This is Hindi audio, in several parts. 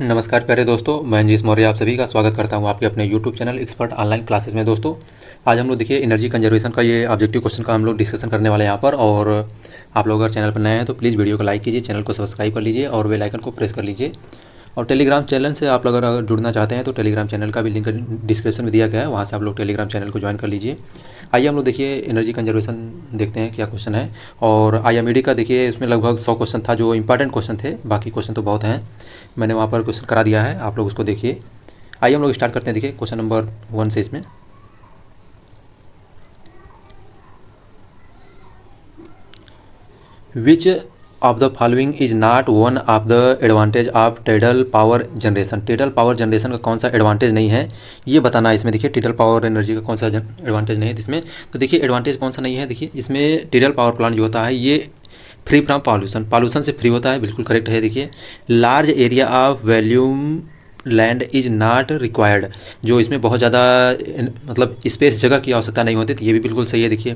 नमस्कार प्यारे दोस्तों, मैं अंजीश मौर्य आप सभी का स्वागत करता हूं आपके अपने YouTube channel expert online classes में। दोस्तों आज हम लोग देखिए एनर्जी कंजर्वेशन का ये ऑब्जेक्टिव क्वेश्चन का हम लोग डिस्कशन करने वाले हैं यहाँ पर। और आप लोग अगर चैनल पर नए हैं तो प्लीज़ वीडियो को लाइक कीजिए, चैनल को सब्सक्राइब कर लीजिए और बेल आइकन को प्रेस कर लीजिए। और टेलीग्राम चैनल से आप लोग अगर जुड़ना चाहते हैं तो टेलीग्राम चैनल का भी लिंक डिस्क्रिप्शन में दिया गया है, वहाँ से आप लोग टेलीग्राम चैनल को ज्वाइन कर लीजिए। आइए हम लोग देखिए एनर्जी कंजर्वेशन देखते हैं क्या क्वेश्चन है। और IMED का देखिए इसमें लगभग 100 क्वेश्चन था जो इंपॉर्टेंट क्वेश्चन थे, बाकी क्वेश्चन तो बहुत हैं, मैंने वहाँ पर क्वेश्चन करा दिया है, आप लोग उसको देखिए। आइए हम लोग स्टार्ट करते हैं। देखिए क्वेश्चन नंबर 1 से इसमें विच of the following is not one of the advantage of tidal power generation. tidal power generation का कौन सा एडवांटेज नहीं है ये बताना है इसमें। देखिए tidal पावर एनर्जी का कौन सा एडवांटेज नहीं है इसमें, तो देखिए एडवांटेज कौन सा नहीं है। देखिए इसमें tidal पावर प्लांट जो होता है ये फ्री फ्रॉम पॉल्यूशन से फ्री होता है, बिल्कुल करेक्ट है। देखिए large area of volume land is not required, जो इसमें बहुत ज़्यादा मतलब स्पेस जगह की आवश्यकता नहीं होती, तो ये भी बिल्कुल सही है। देखिए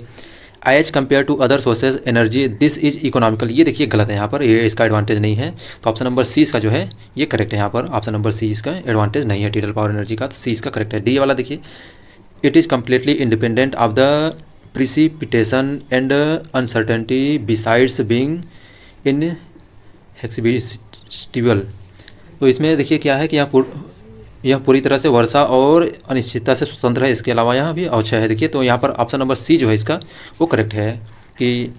as compare to other sources energy this is economical, ये देखिए गलत है यहाँ पर, ये इसका एडवांटेज नहीं है। तो ऑप्शन नंबर सी इसका जो है ये करेक्ट है यहाँ पर। ऑप्शन नंबर सी इसका एडवांटेज नहीं है tidal पावर एनर्जी का, तो सी इसका करेक्ट है। डी वाला देखिए it is completely independent of the precipitation and uncertainty besides being inhabitable। तो इसमें देखिए क्या है कि यह पूरी तरह से वर्षा और अनिश्चितता से स्वतंत्र है, इसके अलावा यहाँ भी अवक्षय है। देखिए तो यहाँ पर ऑप्शन नंबर सी जो है इसका वो करेक्ट है कि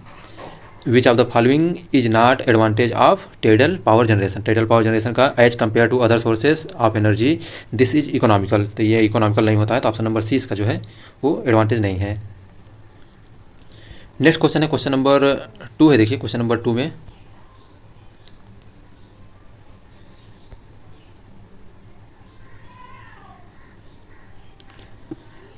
which of the following is not advantage of tidal power generation. tidal power generation का as compare to other sources of energy this is economical, तो ये इकोनॉमिकल नहीं होता है, तो ऑप्शन नंबर सी इसका जो है वो एडवांटेज नहीं है। नेक्स्ट क्वेश्चन है क्वेश्चन नंबर 2 है। देखिए क्वेश्चन नंबर 2 में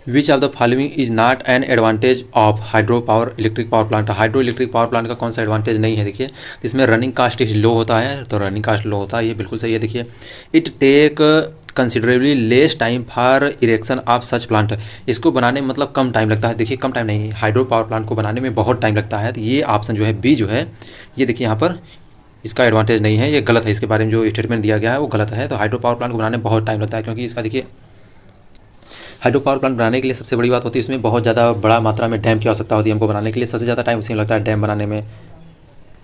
which of the following is not an advantage of hydro power electric power plant. Hydro electric power plant का कौन सा एडवांटेज नहीं है। देखिए इसमें रनिंग कास्ट लो होता है, तो रनिंग कास्ट लो होता है, ये बिल्कुल सही है। देखिए it take considerably less time for erection of such plant, इसको बनाने में मतलब कम टाइम लगता है। देखिए कम टाइम नहीं, हाइड्रो पावर प्लांट को बनाने में बहुत टाइम लगता है, तो ये ऑप्शन जो है बी जो है ये देखिए यहाँ पर इसका एडवांटेज नहीं है, ये गलत है। इसके बारे में जो स्टेटमेंट दिया गया है वो गलत है। तो हाइड्रो पावर प्लांट को बनाने में बहुत टाइम लगता है, क्योंकि इसका देखिए हाइड्रो पावर प्लांट बनाने के लिए सबसे बड़ी बात होती है इसमें बहुत ज़्यादा बड़ा मात्रा में डैम की आवश्यकता होती है। हमको बनाने के लिए सबसे ज़्यादा टाइम उसी में लगता है डैम बनाने में।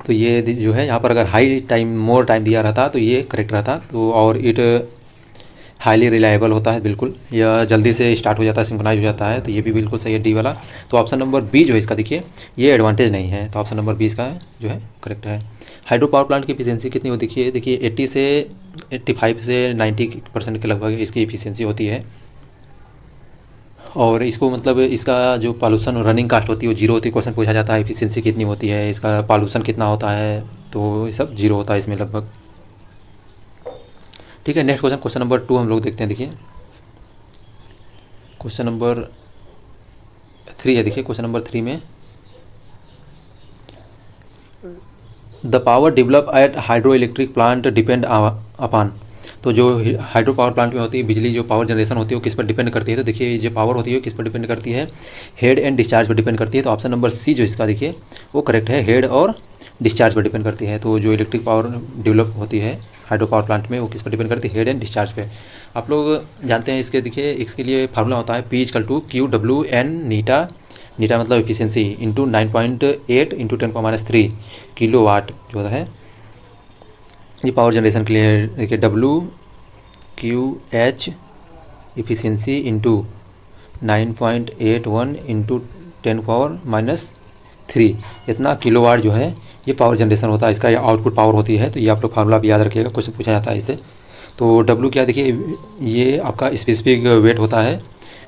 तो ये जो है यहाँ पर अगर मोर टाइम दिया रहता तो ये करेक्ट रहता। तो और इट हाईली रिलायबल होता है, बिल्कुल यह जल्दी से स्टार्ट हो जाता है, सिंक्रोनाइज हो जाता है, तो ये भी बिल्कुल सही है डी वाला। तो ऑप्शन नंबर बी जो है इसका देखिए ये एडवांटेज नहीं है, तो ऑप्शन नंबर बी इसका जो है करेक्ट है। हाइड्रो पावर प्लांट की एफिशिएंसी कितनी होती है। देखिए 80 से 85 से 90% के लगभग इसकी एफिशिएंसी होती है। और इसको मतलब इसका जो पॉल्यूशन और रनिंग कास्ट होती है वो जीरो होती है। क्वेश्चन पूछा जाता है एफिशिएंसी कितनी होती है, इसका पॉल्यूशन कितना होता है, तो ये सब जीरो होता है इसमें लगभग। ठीक है, नेक्स्ट क्वेश्चन नंबर 2 हम लोग देखते हैं। देखिए क्वेश्चन नंबर 3 है। देखिए क्वेश्चन नंबर 3 में the power develop at hydro electric plant depend upon, तो जो हाइड्रो पावर प्लांट में होती है बिजली जो पावर जनरेशन होती है वो किस पर डिपेंड करती है। तो देखिए जो पावर होती है किस पर डिपेंड करती है, हेड एंड डिस्चार्ज पर डिपेंड करती है। तो ऑप्शन नंबर सी जो इसका देखिए वो करेक्ट है, हेड और डिस्चार्ज पर डिपेंड करती है। तो जो इलेक्ट्रिक पावर डेवलप होती है हाइड्रो पावर प्लांट में वो किस पर डिपेंड करती है, हेड एंड डिस्चार्ज पे। आप लोग जानते हैं इसके देखिए इसके लिए फार्मूला होता है P = QWN नीटा, नीटा मतलब efficiency into 9.8 into 10⁻³ kilowatt जो होता है ये पावर जनरेशन के लिए। देखिए WQH एफिशिएंसी इंटू 9.81 इंटू 10⁻³ इतना किलोवाट जो है ये पावर जनरेशन होता है, इसका ये आउटपुट पावर होती है। तो ये आप लोग फार्मूला भी याद रखिएगा, क्वेश्चन पूछा जाता है इससे। तो W क्या देखिए ये आपका स्पेसिफिक वेट होता है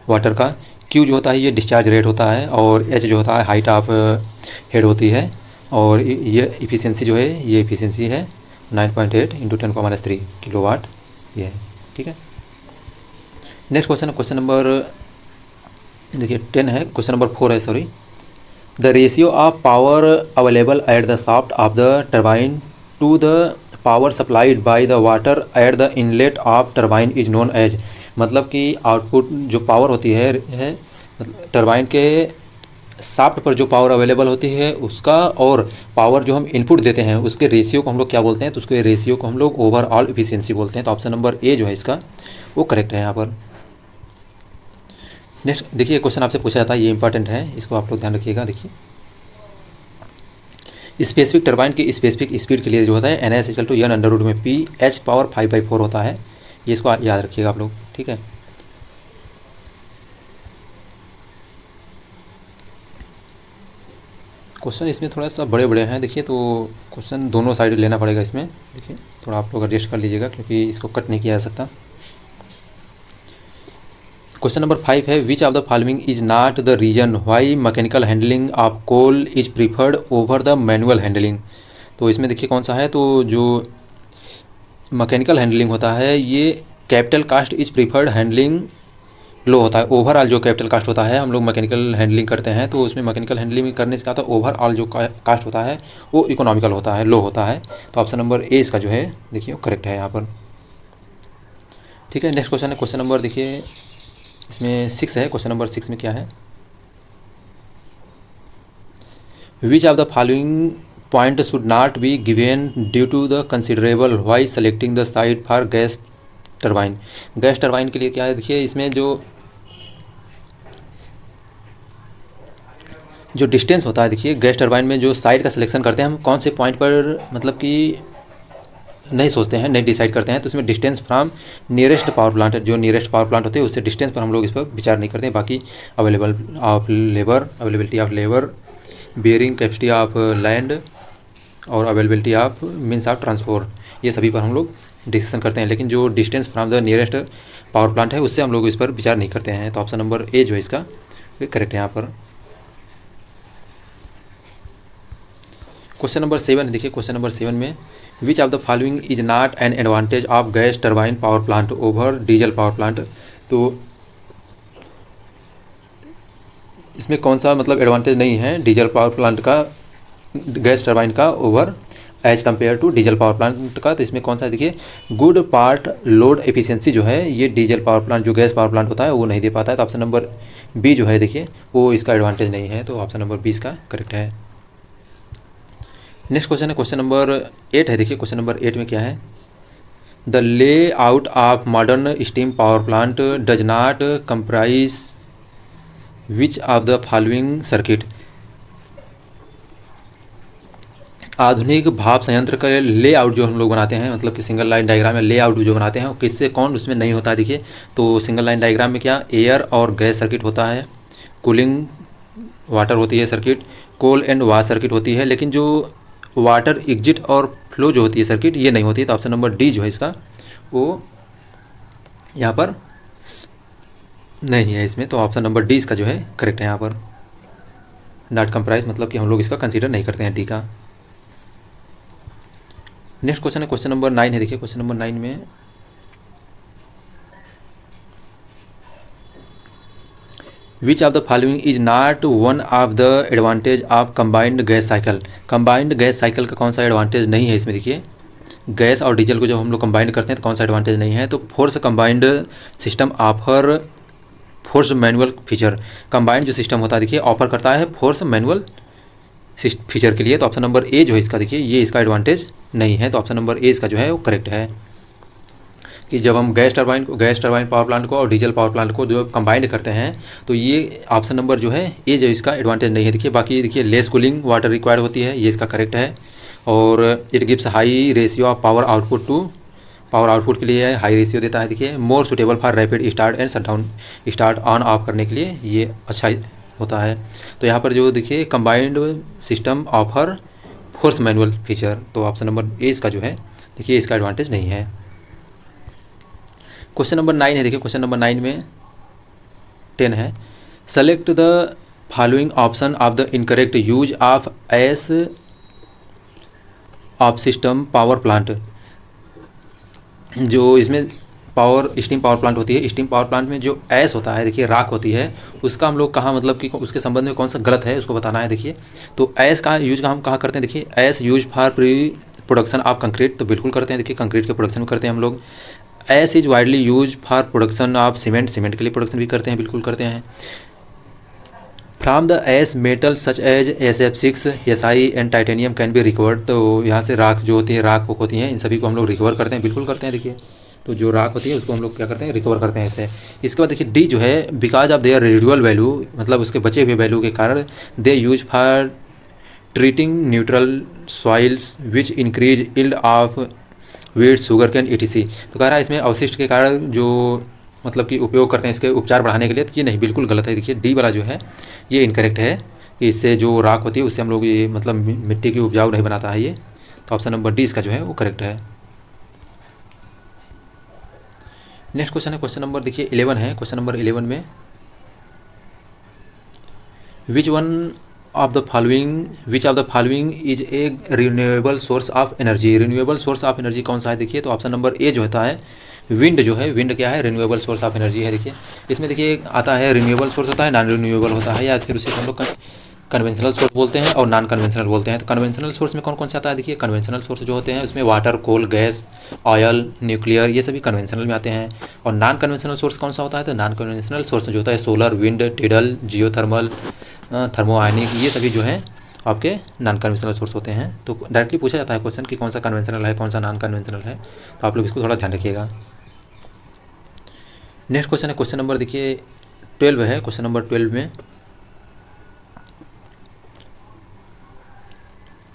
वाटर का, Q जो होता है ये डिस्चार्ज रेट होता है, और H जो होता है हाइट ऑफ हेड होती है, और ये एफिशिएंसी जो है ये एफिशिएंसी है 9.8 इंटू 10⁻³ किलोवाट ये है। ठीक है, नेक्स्ट क्वेश्चन नंबर देखिए 10 है, क्वेश्चन नंबर 4 है sorry. The ratio of power available at the shaft of the turbine to the power supplied by the water at the inlet of turbine is known as, मतलब कि आउटपुट जो पावर होती है टरबाइन के शाफ्ट पर जो पावर अवेलेबल होती है उसका और पावर जो हम इनपुट देते हैं उसके रेशियो को हम लोग क्या बोलते हैं, तो उसके रेशियो को हम लोग ओवरऑल एफिशिएंसी बोलते हैं। तो ऑप्शन नंबर ए जो है इसका वो करेक्ट है यहाँ पर। नेक्स्ट देखिए क्वेश्चन आपसे पूछा जाता है, ये इंपॉर्टेंट है, इसको आप लोग ध्यान रखिएगा। देखिए स्पेसिफिक टरबाइन की स्पेसिफिक स्पीड के लिए जो होता है N S equal to N under root में पी एच पावर 5/4 होता है। ये इसको याद रखिएगा आप लोग, ठीक है। क्वेश्चन इसमें थोड़ा सा बड़े बड़े हैं, देखिए तो क्वेश्चन दोनों साइड लेना पड़ेगा इसमें। देखिए थोड़ा आप लोग एडजस्ट कर लीजिएगा क्योंकि इसको कट नहीं किया जा सकता। क्वेश्चन नंबर 5 है, which of the following is not the reason why mechanical handling of coal is preferred over the manual handling. तो इसमें देखिए कौन सा है, तो जो मैकेनिकल हैंडलिंग होता है ये capital cost is preferred handling low होता है। ओवरऑल जो कैपिटल कास्ट होता है हम लोग मैकेनिकल हैंडलिंग करते हैं तो उसमें मैकेनिकल हैंडलिंग करने से क्या होता है, ओवरऑल जो कास्ट होता है वो इकोनॉमिकल होता है, लो होता है। तो ऑप्शन नंबर ए इसका जो है देखिए करेक्ट है यहाँ पर, ठीक है। नेक्स्ट क्वेश्चन है क्वेश्चन नंबर देखिए इसमें 6 है। क्वेश्चन नंबर 6 में क्या है, which of the following point should not be given due to the considerable why selecting the site for gas turbine. Gas turbine के लिए क्या है, देखिए इसमें जो डिस्टेंस होता है, देखिए गैस टरबाइन में जो साइट का सिलेक्शन करते हैं हम कौन से पॉइंट पर मतलब कि नहीं सोचते हैं, नहीं डिसाइड करते हैं। तो इसमें distance from nearest power plant, जो नियरेस्ट पावर प्लांट होते हैं उससे डिस्टेंस पर हम लोग इस पर विचार नहीं करते हैं। बाकी availability of labour, bearing capacity of land और availability of means of transport, ये सभी पर हम लोग डिसीजन करते हैं। लेकिन जो distance from the nearest power plant है उससे हम लोग इस पर विचार नहीं करते हैं। तो ऑप्शन नंबर ए जो है इसका करेक्ट है यहाँ पर। क्वेश्चन नंबर 7 देखिए क्वेश्चन नंबर 7 में which of the following is not an advantage of gas turbine power plant over diesel power plant. तो इसमें कौन सा मतलब एडवांटेज नहीं है डीजल पावर प्लांट का, गैस टरबाइन का over as compare to diesel power plant का। तो इसमें कौन सा है, देखिए गुड पार्ट लोड एफिशिएंसी जो है ये डीजल पावर प्लांट जो गैस पावर प्लांट होता है वो नहीं दे पाता है। तो ऑप्शन नंबर बी जो है देखिए वो इसका एडवांटेज नहीं है। तो ऑप्शन नंबर बी इसका करेक्ट है। नेक्स्ट क्वेश्चन है क्वेश्चन नंबर 8 है। देखिए क्वेश्चन नंबर 8 में क्या है, द ले out of modern steam power plant does not comprise which of the following circuit. आधुनिक भाप संयंत्र का लेआउट जो हम लोग बनाते हैं मतलब कि सिंगल लाइन डायग्राम में लेआउट जो बनाते हैं किससे कौन उसमें नहीं होता है। देखिए तो सिंगल लाइन डायग्राम में क्या एयर और गैस सर्किट होता है, कूलिंग वाटर होती है circuit, coal and wash circuit होती है, लेकिन जो वाटर एग्जिट और फ्लो जो होती है सर्किट ये नहीं होती है। तो ऑप्शन नंबर डी जो है इसका वो यहाँ पर नहीं है इसमें। तो ऑप्शन नंबर डी इसका जो है करेक्ट है यहाँ पर, नॉट कंप्राइज मतलब कि हम लोग इसका कंसीडर नहीं करते हैं डी का। नेक्स्ट क्वेश्चन है क्वेश्चन नंबर 9 है। देखिए क्वेश्चन नंबर 9 में which of the following is not one of the advantage of combined gas cycle. Combined gas cycle का कौन सा एडवांटेज नहीं है इसमें, देखिए गैस और डीजल को जब हम लोग कंबाइंड करते हैं तो कौन सा एडवांटेज नहीं है। तो force combined system offer force manual feature. Combined जो सिस्टम होता है देखिए ऑफर करता है फोर्स मैनुअल फीचर के लिए। तो ऑप्शन नंबर ए जो है इसका देखिए ये इसका एडवांटेज नहीं है। तो ऑप्शन नंबर ए इसका जो है वो करेक्ट है कि जब हम गैस टरबाइन पावर प्लांट को और डीजल पावर प्लांट को जो कंबाइंड करते हैं तो ये ऑप्शन नंबर जो है ए जो इसका एडवांटेज नहीं है। देखिए बाकी देखिए लेस कूलिंग वाटर रिक्वायर्ड होती है, ये इसका करेक्ट है। और it gives high ratio of power output to, power output के लिए हाई रेशियो देता है। देखिए more suitable for rapid start and shutdown, start on off करने के लिए ये अच्छा होता है। तो यहाँ पर जो देखिए combined system offer force manual feature, तो ऑप्शन नंबर ए इसका जो है देखिए इसका एडवांटेज नहीं है। क्वेश्चन नंबर 9 है। देखिए क्वेश्चन नंबर 9 में 10 है, select the following option of the incorrect use of S of system power plant. जो इसमें स्टीम पावर प्लांट होती है, स्टीम पावर प्लांट में जो एस होता है देखिए राख होती है, उसका हम लोग कहाँ मतलब कि उसके संबंध में कौन सा गलत है उसको बताना है। देखिए तो एस का यूज का हम कहाँ करते हैं, देखिए S use for pre production of concrete, तो बिल्कुल करते हैं। देखिए कंक्रीट के प्रोडक्शन में करते हैं हम लोग। Ash is widely use for production of cement, cement के लिए प्रोडक्शन भी करते हैं, बिल्कुल करते हैं। From the ash metal such as SF6 SI and titanium can be recovered. तो यहाँ से राख जो होती है, राख होती हैं, इन सभी को हम लोग रिकवर करते हैं, बिल्कुल करते हैं। देखिए तो जो राख होती है उसको हम लोग क्या करते हैं, रिकवर करते हैं इससे। इसके बाद देखिए डी जो है, because of their residual value, मतलब उसके बचे हुए वैल्यू के कारण they use for treating neutral soils which increase yield of wheat sugar cane ETC। तो कह रहा है इसमें अवशिष्ट के कारण जो मतलब कि उपयोग करते हैं इसके उपचार बढ़ाने के लिए, तो ये नहीं, बिल्कुल गलत है। देखिए डी वाला जो है ये इनकरेक्ट है कि इससे जो राख होती है उससे हम लोग ये मतलब मिट्टी की उपजाऊ नहीं बनाता है ये। तो ऑप्शन नंबर डी इसका जो है वो करेक्ट है। नेक्स्ट क्वेश्चन है क्वेश्चन नंबर देखिए 11 है। क्वेश्चन नंबर 11 में which of the following is A renewable source of energy. Renewable source of energy कौन सा है? देखिए तो ऑप्शन नंबर ए जो होता है विंड, जो है विंड क्या है, रिन्यूएबल सोर्स ऑफ एनर्जी है। देखिए इसमें देखिए आता है रिन्यूएबल सोर्स होता है, नॉन रिन्यूएबल होता है, या फिर उसे हम लोग कन्वेंशनल सोर्स बोलते हैं और नॉन कन्वेंशनल बोलते हैं। तो कन्वेंशनल सोर्स में कौन कौन से आता है? देखिए कन्वेंशनल सोर्स जो होते हैं उसमें वाटर, कोल, गैस, ऑयल, न्यूक्लियर, ये सभी कन्वेंशनल में आते हैं। और नॉन कन्वेंशनल सोर्स कौन सा होता है? तो नॉन कन्वेंशनल सोर्स जो होता है सोलर, विंड, टिडल, जियोथर्मल, थर्मोआयनिक, ये सभी जो हैं आपके नॉन कन्वेंशनल सोर्स होते हैं। तो डायरेक्टली पूछा जाता है क्वेश्चन कि कौन सा कन्वेंशनल है, कौन सा नॉन कन्वेंशनल है, तो आप लोग इसको थोड़ा ध्यान रखिएगा। नेक्स्ट क्वेश्चन है क्वेश्चन नंबर देखिए 12 है। क्वेश्चन नंबर 12 में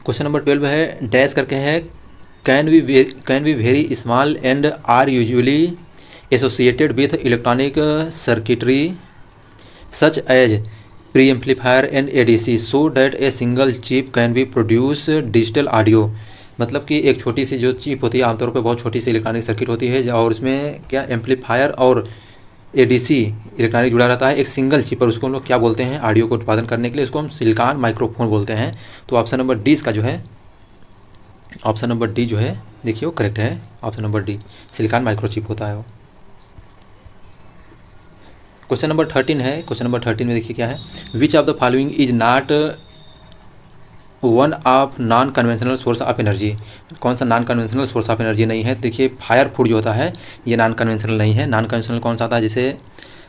क्वेश्चन नंबर 12 है डैश करके है can be very small and are usually associated with electronic circuitry such as pre amplifier and ADC so that a single chip can be produce digital audio. मतलब कि एक छोटी सी जो चिप होती है, आमतौर पर बहुत छोटी सी इलेक्ट्रॉनिक सर्किट होती है और उसमें क्या एम्पलीफायर और ADC इलेक्ट्रॉनिक जुड़ा रहता है एक सिंगल चिप पर। उसको हम लोग क्या बोलते हैं? ऑडियो को उत्पादन करने के लिए उसको हम सिलिकॉन माइक्रोफोन बोलते हैं। तो ऑप्शन नंबर डी इसका जो है, ऑप्शन नंबर डी जो है देखिए वो करेक्ट है। Option number D silicon microchip होता है वो। क्वेश्चन नंबर 13 है। क्वेश्चन नंबर 13 में देखिए क्या है, which of the following is not one of non conventional source of energy. कौन सा non conventional source of energy नहीं है? देखिए फायर फूड जो होता है ये नॉन कन्वेंशनल नहीं है। नॉन कन्वेंशनल कौन सा आता है? जैसे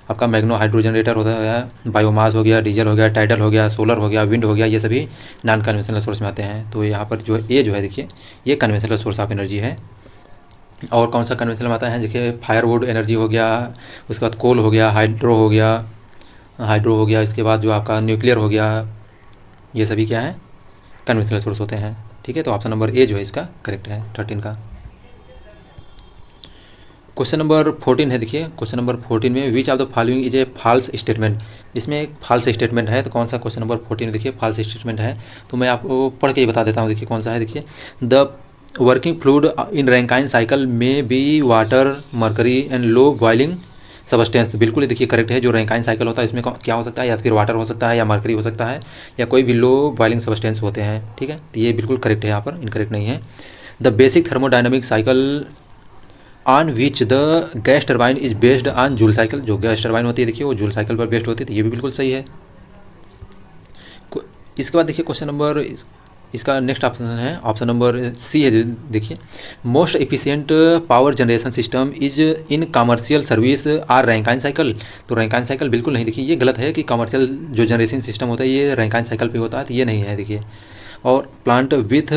आपका मैग्नो हाइड्रो जनरेटर होता है, बायोमास हो गया, डीजल हो गया, टाइडल हो गया, सोलर हो गया, विंड हो गया, ये सभी नॉन कन्वेंशनल सोर्स में आते हैं। तो यहाँ पर जो ए जो है देखिए ये कन्वेंशनल सोर्स ऑफ एनर्जी है। और कौन सा कन्वेंशनल में आता है? देखिए फायरवुड एनर्जी हो गया, उसके बाद कोल हो गया, हाइड्रो हो गया, इसके बाद जो आपका न्यूक्लियर हो गया, ये सभी क्या है? कन्वेंशनल सोर्स होते हैं। ठीक है, तो ऑप्शन नंबर ए जो है इसका करेक्ट है 13 का। क्वेश्चन नंबर 14 है। देखिए क्वेश्चन नंबर 14 में which of the following is a false statement. इसमें एक फॉल्स स्टेटमेंट है, तो कौन सा क्वेश्चन नंबर 14 देखिए फॉल्स स्टेटमेंट है। तो मैं आपको पढ़ के ही बता देता हूँ। देखिए कौन सा है, देखिए the working fluid in Rankine cycle में be water, mercury and low boiling substance. बिल्कुल ही देखिए करेक्ट है। जो रैंकाइन साइकिल होता है इसमें क्या हो सकता है? या फिर वाटर हो सकता है, या मरकरी हो सकता है, या कोई भी लो बॉइलिंग सबस्टेंस होते हैं। ठीक है, तो ये बिल्कुल करेक्ट है, यहाँ पर इनकरेक्ट नहीं है। The basic thermodynamic cycle on which the gas turbine is based on joule cycle. जो गैस टर्बाइन होती है देखिए वो जूल साइकिल पर बेस्ड होती है, तो ये भी बिल्कुल सही है। इसके बाद देखिए क्वेश्चन नंबर इसका नेक्स्ट ऑप्शन है, ऑप्शन नंबर सी है। देखिए most efficient power generation system is in commercial service are Rankine cycle. तो रैंकाइन साइकिल बिल्कुल नहीं, देखिए ये गलत है कि कमर्शियल जो जनरेशन सिस्टम होता है ये रैंकाइन साइकिल पे होता है, तो ये नहीं है देखिए। और plant with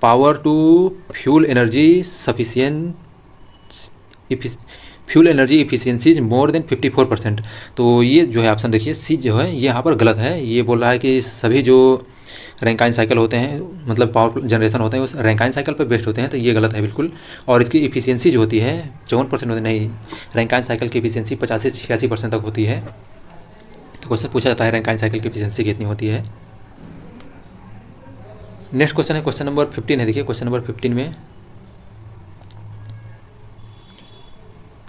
power to fuel energy sufficient fuel energy efficiencies more than 54%। तो ये जो है ऑप्शन देखिए सी जो है ये यहाँ पर गलत है। ये बोल रहा है कि सभी जो रैंकाइन साइकिल होते हैं, मतलब पावर जनरेशन होते हैं, उस रैंकाइन साइकिल पर बेस्ड होते हैं, तो ये गलत है बिल्कुल। और इसकी इफिशियंसी जो होती है 54% होती नहीं, रैंकाइन साइकिल की इफिशियंसी 50 से 86% तक होती है। तो क्वेश्चन पूछा जाता है रैंकाइन साइकिल की इफिशियंसी कितनी होती है। नेक्स्ट क्वेश्चन है क्वेश्चन नंबर 15 है। देखिए क्वेश्चन नंबर 15 में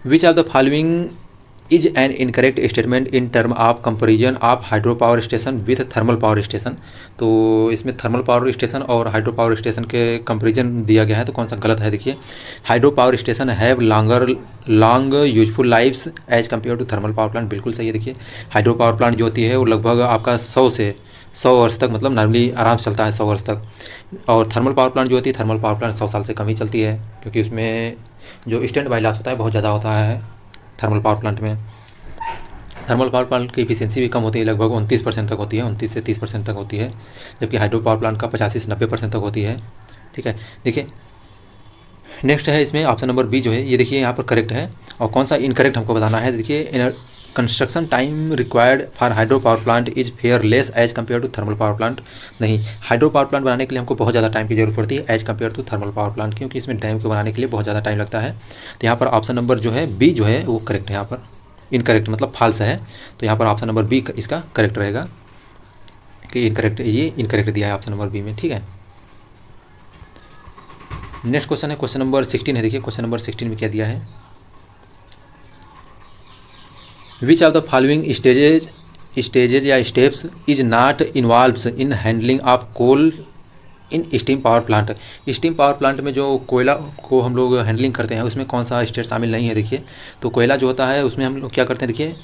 which of the following is an incorrect statement in term of comparison of hydro power station with thermal power station. तो इसमें थर्मल पावर स्टेशन और हाइड्रो पावर स्टेशन के कंपेरिजन दिया गया है, तो कौन सा गलत है? देखिए hydro power station have long useful lifes as compare to thermal power plant. बिल्कुल सही है। देखिए हाइड्रो पावर प्लांट जो होती है वो लगभग आपका 100 से 100 वर्ष तक, मतलब नॉर्मली आराम से चलता है 100 वर्ष तक। और थर्मल पावर प्लांट जो होती है, थर्मल पावर प्लांट 100 साल से कम ही चलती है, क्योंकि उसमें जो स्टैंड बाई लॉस होता है बहुत ज़्यादा होता है थर्मल पावर प्लांट में। थर्मल पावर प्लांट की एफिशिएंसी भी कम होती है, लगभग 29% तक होती है, 29 से 30% तक होती है, जबकि हाइड्रो पावर प्लांट का 85 से 90% तक होती है। ठीक है, देखिए नेक्स्ट है इसमें ऑप्शन नंबर बी जो है, ये देखिए यहाँ पर करेक्ट है, और कौन सा इनकरेक्ट हमको बताना है। देखिए construction time required for hydro power plant is fair less as compare to thermal power plant. नहीं, हाइड्रो पावर प्लांट बनाने के लिए हमको बहुत ज़्यादा टाइम की जरूरत पड़ती है as compare to thermal power plant, क्योंकि इसमें डैम को बनाने के लिए बहुत ज़्यादा टाइम लगता है। तो यहाँ पर ऑप्शन नंबर जो है बी जो है वो करेक्ट है, यहाँ पर इनकरेक्ट मतलब फॉल्स है, तो यहाँ पर ऑप्शन नंबर बी इसका करेक्ट रहेगा कि इनकरेक्ट, ये इनकरेक्ट दिया है ऑप्शन नंबर बी में। ठीक है, नेक्स्ट क्वेश्चन है क्वेश्चन नंबर 16 है। देखिए क्वेश्चन नंबर 16 में क्या दिया है, which of the following stages या steps is not involves in handling of coal in steam power plant. Steam power plant में जो कोयला को हम लोग हैंडलिंग करते हैं उसमें कौन सा स्टेट शामिल नहीं है। देखिए तो कोयला जो होता है उसमें हम लोग क्या करते हैं, देखिए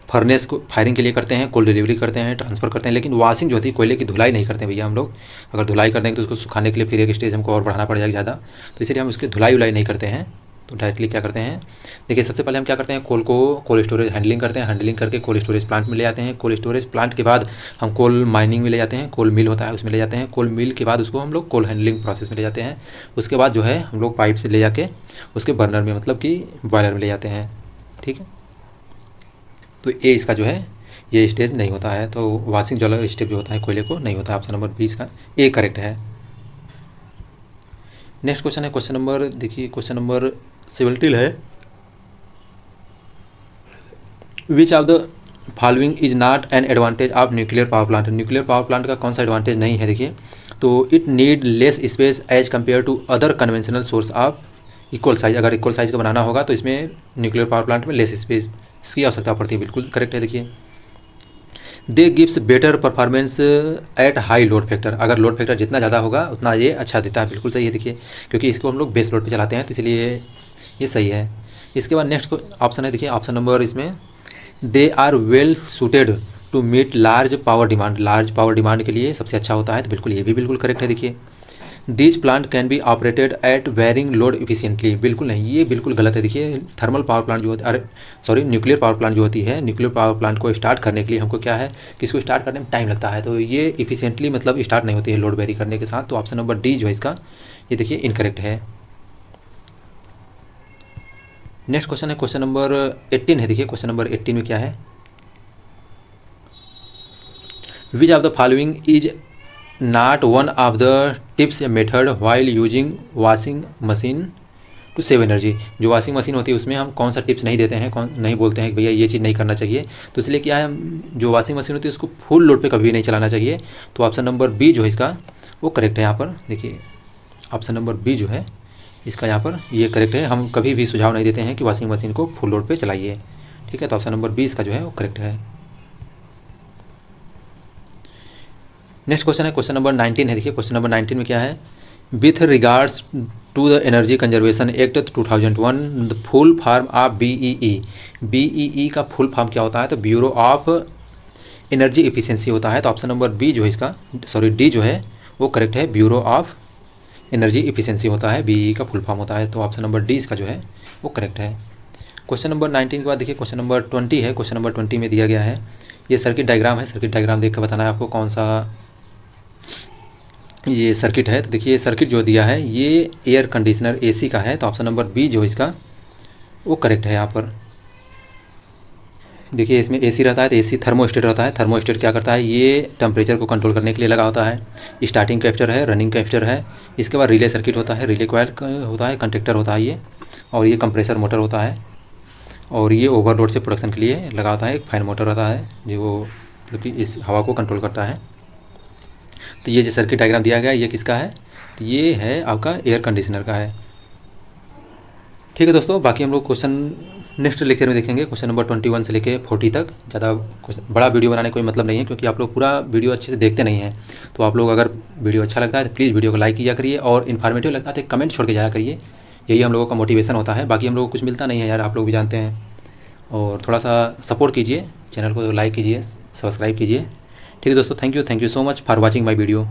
फर्नेस को फायरिंग के लिए करते हैं, कोल डिलीवरी करते हैं, ट्रांसफ़र करते हैं, लेकिन वॉशिंग जो होती है कोयले की धुलाई नहीं करते हैं भैया हम लोग। अगर धुलाई कर देंगे तो उसको सुखाने के लिए फिर एक स्टेज हमको और बढ़ाना पड़ जाएगा ज़्यादा, तो इसलिए हम उसकी धुलाई उलाई नहीं करते हैं, तो डायरेक्टली क्या करते हैं, देखिए सबसे पहले हम क्या करते हैं, कोल को कोल्ड स्टोरेज हैंडलिंग करते हैं, हैंडलिंग करके कोल्ड स्टोरेज प्लांट में ले जाते हैं, कोल्ड स्टोरेज प्लांट के बाद हम कोल माइनिंग में ले जाते हैं, कोल मिल होता है उसमें ले जाते हैं, कोल मिल के बाद उसको हम लोग कोल हैंडलिंग प्रोसेस में ले जाते हैं, उसके बाद जो है हम लोग पाइप से ले जाके उसके बर्नर में मतलब कि बॉयलर में ले जाते हैं। ठीक है, तो ये इसका जो है ये स्टेज नहीं होता है, तो वॉशिंग जो स्टेप जो होता है कोयले को नहीं होता है। ऑप्शन नंबर 20 का ए करेक्ट है। नेक्स्ट क्वेश्चन है क्वेश्चन नंबर, देखिए क्वेश्चन नंबर 17 है, which of the following is not an advantage of nuclear power plant. Nuclear power plant का कौन सा एडवांटेज नहीं है। देखिए तो it need less space as compare to other conventional source of equal size. अगर इक्वल साइज का बनाना होगा तो इसमें न्यूक्लियर पावर प्लांट में लेस स्पेस की आवश्यकता पड़ती है, बिल्कुल करेक्ट है। देखिए they gives better performance at high load factor. अगर लोड फैक्टर जितना ज़्यादा होगा उतना ये अच्छा देता है, बिल्कुल सही है। देखिए क्योंकि इसको हम लोग बेस लोड पे चलाते हैं तो इसलिए ये सही है। इसके बाद नेक्स्ट ऑप्शन है, देखिए ऑप्शन नंबर इसमें they are well suited to meet large power demand. Large power demand के लिए सबसे अच्छा होता है, तो बिल्कुल ये भी बिल्कुल करेक्ट है। देखिए these plant can be operated at varying load efficiently. बिल्कुल नहीं, ये बिल्कुल गलत है। देखिए थर्मल पावर प्लांट जो होती है, अरे सॉरी न्यूक्लियर पावर प्लांट जो होती है, न्यूक्लियर पावर प्लांट को स्टार्ट करने के लिए हमको क्या है कि इसको स्टार्ट करने में टाइम लगता है, तो ये इफिशिएंटली मतलब स्टार्ट नहीं होती है लोड वेरी करने के साथ। तो ऑप्शन नंबर डी जो है इसका ये देखिए इनकरेक्ट है। नेक्स्ट क्वेश्चन है क्वेश्चन नंबर 18 है। देखिए क्वेश्चन नंबर 18 में क्या है, which of the following is not one of the tips method while using washing machine to save energy. जो वॉशिंग मशीन होती है उसमें हम कौन सा टिप्स नहीं देते हैं, कौन नहीं बोलते हैं कि भैया ये चीज़ नहीं करना चाहिए, तो इसलिए क्या है जो वॉशिंग मशीन होती है उसको फुल लोड पे कभी नहीं चलाना चाहिए। तो ऑप्शन नंबर बी जो है इसका वो करेक्ट है। यहाँ पर देखिए ऑप्शन नंबर बी जो है इसका यहाँ पर ये करेक्ट है। हम कभी भी सुझाव नहीं देते हैं कि वॉशिंग मशीन को फुल लोड पे चलाइए। ठीक है, तो ऑप्शन नंबर 20 का जो है वो करेक्ट है। नेक्स्ट क्वेश्चन है क्वेश्चन नंबर 19 है। देखिए क्वेश्चन नंबर 19 में क्या है, with regards to the energy conservation act 2001 the full form of BEE. BEE का फुल फॉर्म क्या होता है, तो ब्यूरो ऑफ एनर्जी एफिशिएंसी होता है। तो ऑप्शन नंबर बी जो है इसका सॉरी डी जो है वो करेक्ट है, ब्यूरो ऑफ एनर्जी एफिशिएंसी होता है, बीईई का फुल फॉर्म होता है। तो ऑप्शन नंबर डी इसका जो है वो करेक्ट है। क्वेश्चन नंबर 19 के बाद देखिए क्वेश्चन नंबर 20 है। क्वेश्चन नंबर 20 में दिया गया है, ये सर्किट डायग्राम है, सर्किट डायग्राम देख कर बताना है आपको कौन सा ये सर्किट है। तो देखिए ये सर्किट जो दिया है ये एयर कंडीशनर एसी का है, तो ऑप्शन नंबर बी जो इसका वो करेक्ट है। यहाँ पर देखिए इसमें एसी रहता है तो एसी थर्मोस्टेट रहता है। थर्मोस्टेट क्या करता है, ये टेम्परेचर को कंट्रोल करने के लिए लगा होता है। स्टार्टिंग कैपेसिटर है, रनिंग कैपेसिटर है, इसके बाद रिले सर्किट होता है, रिले कॉइल होता है, कंडक्टर होता है ये, और ये कंप्रेसर मोटर होता है, और ये ओवरलोड से प्रोडक्शन के लिए लगा होता है। एक फैन मोटर रहता है जो कि इस हवा को कंट्रोल करता है। तो ये जो सर्किट डायग्राम दिया गया है ये किसका है, तो ये है आपका एयर कंडीशनर का है। ठीक है दोस्तों, बाकी हम लोग क्वेश्चन नेक्स्ट लेक्चर में देखेंगे, क्वेश्चन नंबर 21 से लेके 40 तक। ज़्यादा बड़ा वीडियो बनाने का कोई मतलब नहीं है क्योंकि आप लोग पूरा वीडियो अच्छे से देखते नहीं हैं। तो आप लोग अगर वीडियो अच्छा लगता है तो प्लीज़ वीडियो को लाइक किया करिए, और इन्फॉर्मेटिव लगता है तो कमेंट छोड़ के जाया करिए, यही हम लोगों का मोटिवेशन होता है। बाकी हम लोगों को कुछ मिलता नहीं है यार, आप लोग भी जानते हैं। और थोड़ा सा सपोर्ट कीजिए, चैनल को लाइक कीजिए, सब्सक्राइब कीजिए। ठीक है दोस्तों, thank you so much for watching my video.